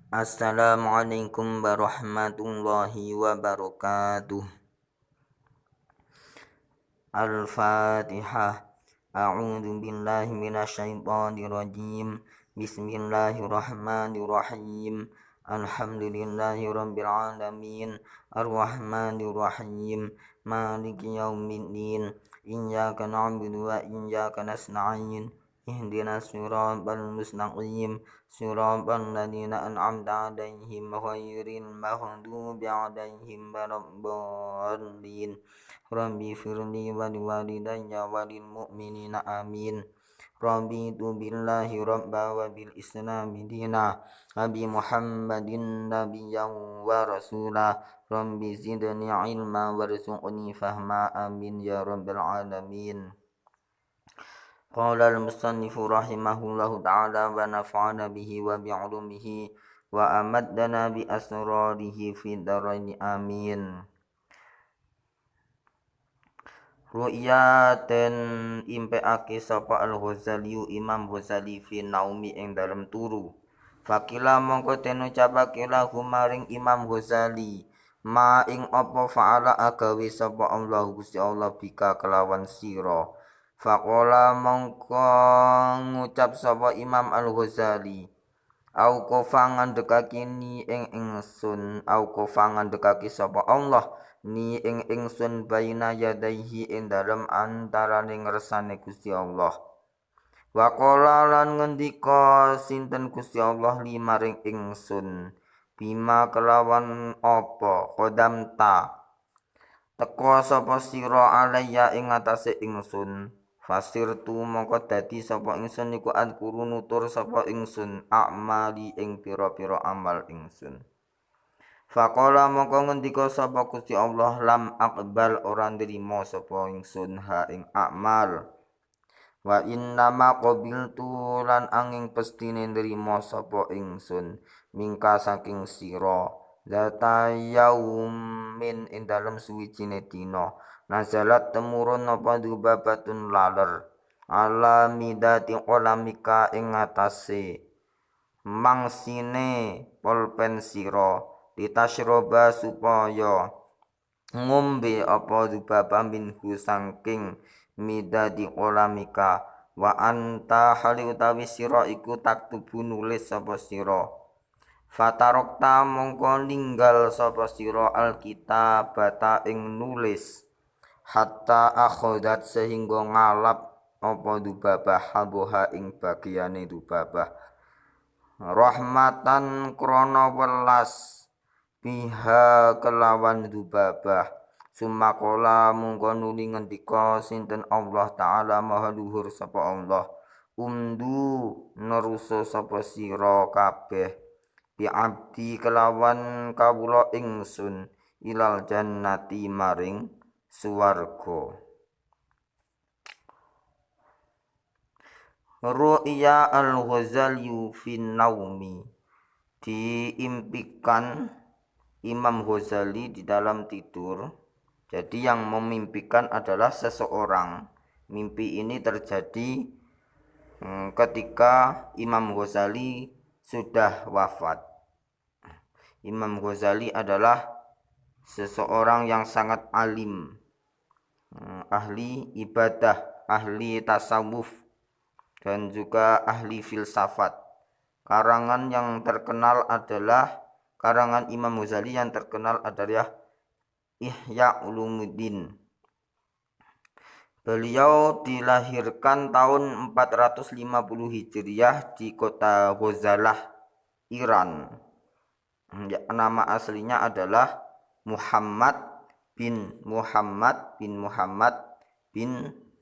Assalamualaikum warahmatullahi wabarakatuh. Al-Fatihah. A'udzu billahi minasyaitonir rajim. Bismillahirrahmanirrahim. Alhamdulillahirabbil alamin. Arrahmanir rahim. Maliki yaumiddin. Iyyaka na'budu wa iyyaka nasta'in. Ihdinas siratal mustaqim. Siratal ladzina an'amta 'alaihim ghairil maghdubi 'alaihim waladdallin. Rabbi firli wa liwalidayya wa lil mu'minina amin. Raditu billahi rabba wa bil islami dina. Abi Muhammadin nabiyyan wa rasula. Rabbi zidni ilma warzuqni fahma amin ya rabbal alamin. Qala al-musannifu rahimahullahu ta'ala wa nafa'ana bihi wa bi'ulumihi wa amaddana bi asrarihi fid dharain amin. Ru'yaten impeake sapa Al-Ghazali Imam Ghazali fi naumi ing dalem turu. Fakila mongko den ucapake lahu maring Imam Ghazali, ma ing apa fa'ala agawe sapa Allah Gusti Allah bika kelawan sira. Faqala mongko ngucap sapa Imam Al-Ghazali, au kofangan dekaki ni ing ingsun, au kofangan dekaki sapa Allah ni ing ingsun baina yadaihi ing dalem antarane ngersane Gusti Allah. Waqala lan ngendika sinten Gusti Allah li maring ingsun, bima kelawan apa qadamta teka sapa sira alayya ing atase ingsun. Fasirtu mongko dadi sapa ingsun iku adkuru nutur sapa ingsun amali ing pira-pira amal ingsun. Faqala mongko ngendika sapa Gusti Allah, lam aqbal ora nrimo sapa ingsun ha ing amal. Wa inna ma qabiltu lan angin pestine nrimo sapa ingsun mingka saking sira. Zata yaumin ing dalem suwijine dina nazalat temurun apa dubabatun laler ala midati qolamika ing atase mangsine pulpen sira ditasroba supaya ngombe apa dubaba minhu saking midati qolamika wa anta hali utawi sira iku taktubu nulis sapa sira. Fatarokta mongko ninggal sapa sira alkitabata ing nulis hatta akhodat sehingga ngalap apa dubabah haboha ing bagiane dubabah rahmatan krana welas biha kelawan dubabah. Sumakola mongko nuli ngendika sinten Allah taala maha luhur sapa Allah, umdu neruso sapa sira kabeh bi abdi kelawan kawula ingsun ilal jannati maring suwarga. Ru'ya al-Ghazali fin naumi, diimpikan Imam Ghazali di dalam tidur. Jadi yang memimpikan adalah seseorang. Mimpi ini terjadi ketika Imam Ghazali sudah wafat. Imam Ghazali adalah seseorang yang sangat alim, ahli ibadah, ahli tasawuf, dan juga ahli filsafat. Karangan Imam Ghazali yang terkenal adalah Ihya Ulumuddin. Beliau dilahirkan tahun 450 Hijriah di kota Ghazalah, Iran. Nama aslinya adalah Muhammad bin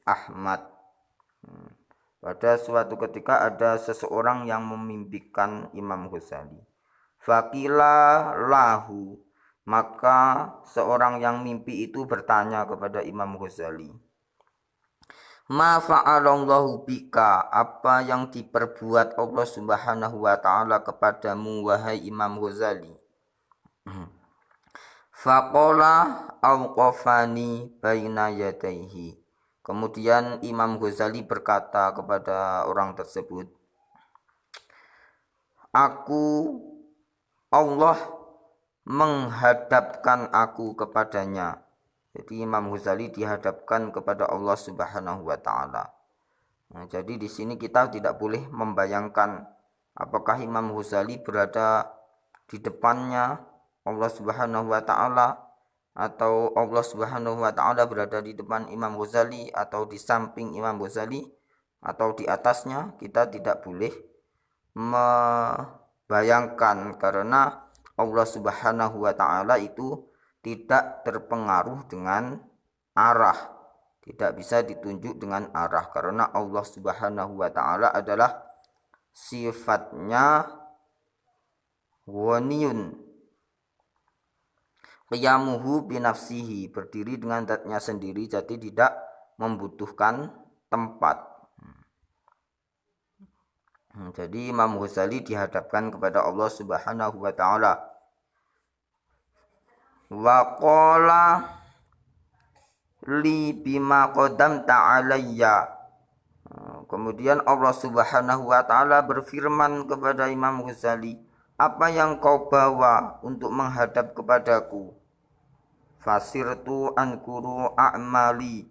Ahmad. Pada suatu ketika ada seseorang yang memimpikan Imam Ghazali. Fakila lahu, maka seorang yang mimpi itu bertanya kepada Imam Ghazali, ma fa'alallahu bika, apa yang diperbuat Allah Subhanahu wa taala kepadamu wahai Imam Ghazali. Faqala auqafani baina yadaihi. Kemudian Imam Ghazali berkata kepada orang tersebut, aku Allah menghadapkan aku kepadanya. Jadi Imam Ghazali dihadapkan kepada Allah Subhanahu wa taala. Nah, jadi di sini kita tidak boleh membayangkan apakah Imam Ghazali berada di depannya Allah Subhanahu wa taala atau Allah Subhanahu wa taala berada di depan Imam Ghazali atau di samping Imam Ghazali atau di atasnya. Kita tidak boleh membayangkan karena Allah Subhanahu wa taala itu tidak terpengaruh dengan arah, tidak bisa ditunjuk dengan arah karena Allah Subhanahu wa taala adalah sifatnya ghaniyun, qiyamuhu binafsihi, berdiri dengan zatnya sendiri, jadi tidak membutuhkan tempat. Jadi Imam Ghazali dihadapkan kepada Allah Subhanahu wa taala. Wa qala li bima qadamta alayya. Kemudian Allah Subhanahu wa taala berfirman kepada Imam Ghazali, apa yang kau bawa untuk menghadap kepadaku? Fasirtu ankuru a'mali.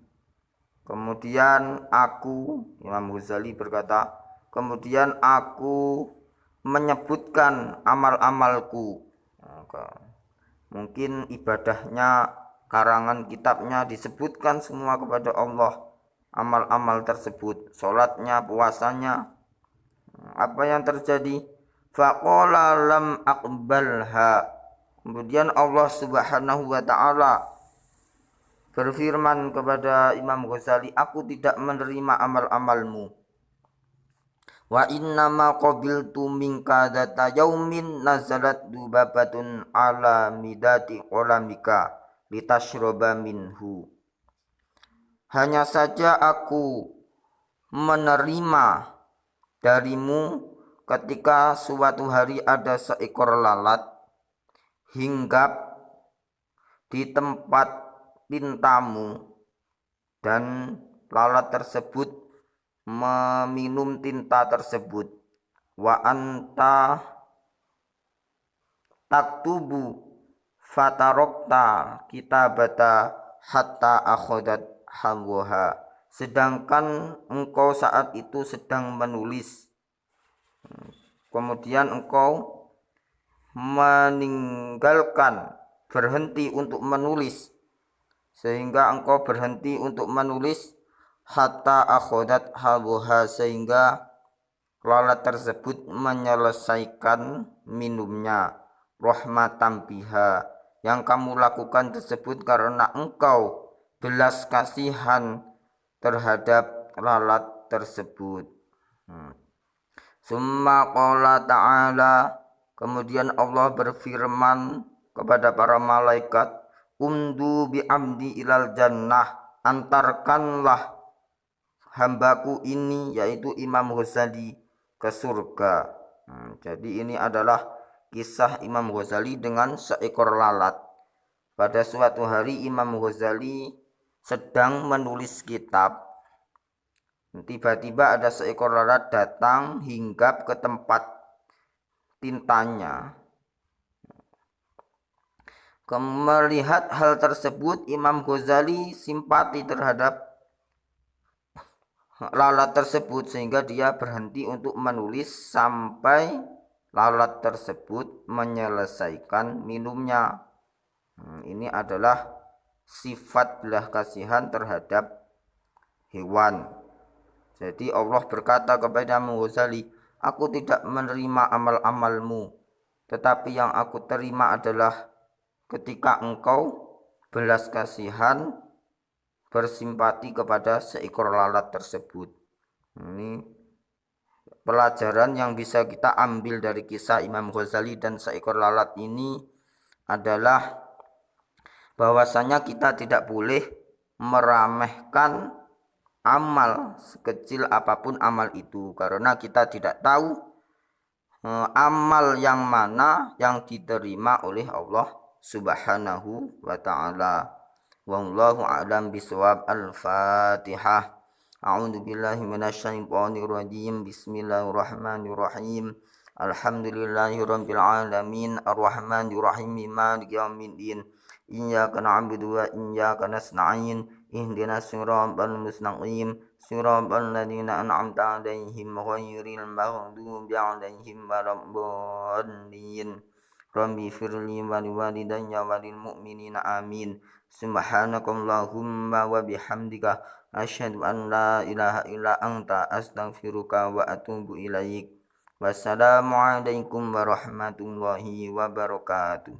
Kemudian aku, Imam Ghazali berkata, kemudian aku menyebutkan amal-amalku. Mungkin ibadahnya, karangan kitabnya disebutkan semua kepada Allah, amal-amal tersebut, sholatnya, puasanya. Apa yang terjadi? Faqala lam aqbalha. Kemudian Allah Subhanahu wa taala berfirman kepada Imam Ghazali, aku tidak menerima amal-amalmu. Wa innama qabiltu minka data yaumin nazalat dubabatun ala midati qalamika litashroba minhu. Hanya saja aku menerima darimu ketika suatu hari ada seekor lalat hinggap di tempat tintamu dan lalat tersebut meminum tinta tersebut. Wa anta taktubu fatarokta kitabata hatta akhodat hawaha. Sedangkan engkau saat itu sedang menulis, kemudian engkau meninggalkan, berhenti untuk menulis, sehingga engkau berhenti untuk menulis hatta akhodat hawaha, sehingga lalat tersebut menyelesaikan minumnya. Rahmatan biha, yang kamu lakukan tersebut karena engkau belas kasihan terhadap lalat tersebut. Summa qala ta'ala, kemudian Allah berfirman kepada para malaikat, umdu bi'amdi ilal jannah, antarkanlah hambaku ini, yaitu Imam Ghazali, ke surga. Jadi ini adalah kisah Imam Ghazali dengan seekor lalat. Pada suatu hari Imam Ghazali sedang menulis kitab. Tiba-tiba ada seekor lalat datang hinggap ke tempat tintanya. Melihat hal tersebut, Imam Ghazali simpati terhadap lalat tersebut sehingga dia berhenti untuk menulis sampai lalat tersebut menyelesaikan minumnya. Ini adalah sifat belas kasihan terhadap hewan. Jadi Allah berkata kepada Imam Ghazali, aku tidak menerima amal-amalmu, tetapi yang aku terima adalah ketika engkau belas kasihan, bersimpati kepada seekor lalat tersebut. Ini pelajaran yang bisa kita ambil dari kisah Imam Ghazali dan seekor lalat ini adalah bahwasanya kita tidak boleh meremehkan amal sekecil apapun amal itu, karena kita tidak tahu amal yang mana yang diterima oleh Allah Subhanahu wa ta'ala. Wallahu a'lam bishawab. Al-Fatihah. A'udzu billahi minasyaitonir rajim. Bismillahirrahmanirrahim. Alhamdulillahirabbil alamin arrahmanir rahim maliki yaumiddin iyyaka na'budu wa iyyaka nasta'in ihdinas siratal mustaqim siratal ladzina an'amta 'alaihim ghairil maghdubi 'alaihim waladdallin Rabbi firli wa liwalidayya wa lil mu'minina amin subhanakallahumma wa bihamdika asyhadu an la ilaha illa anta astaghfiruka wa atubu ilaik. Wassalamualaikum warahmatullahi wabarakatuh.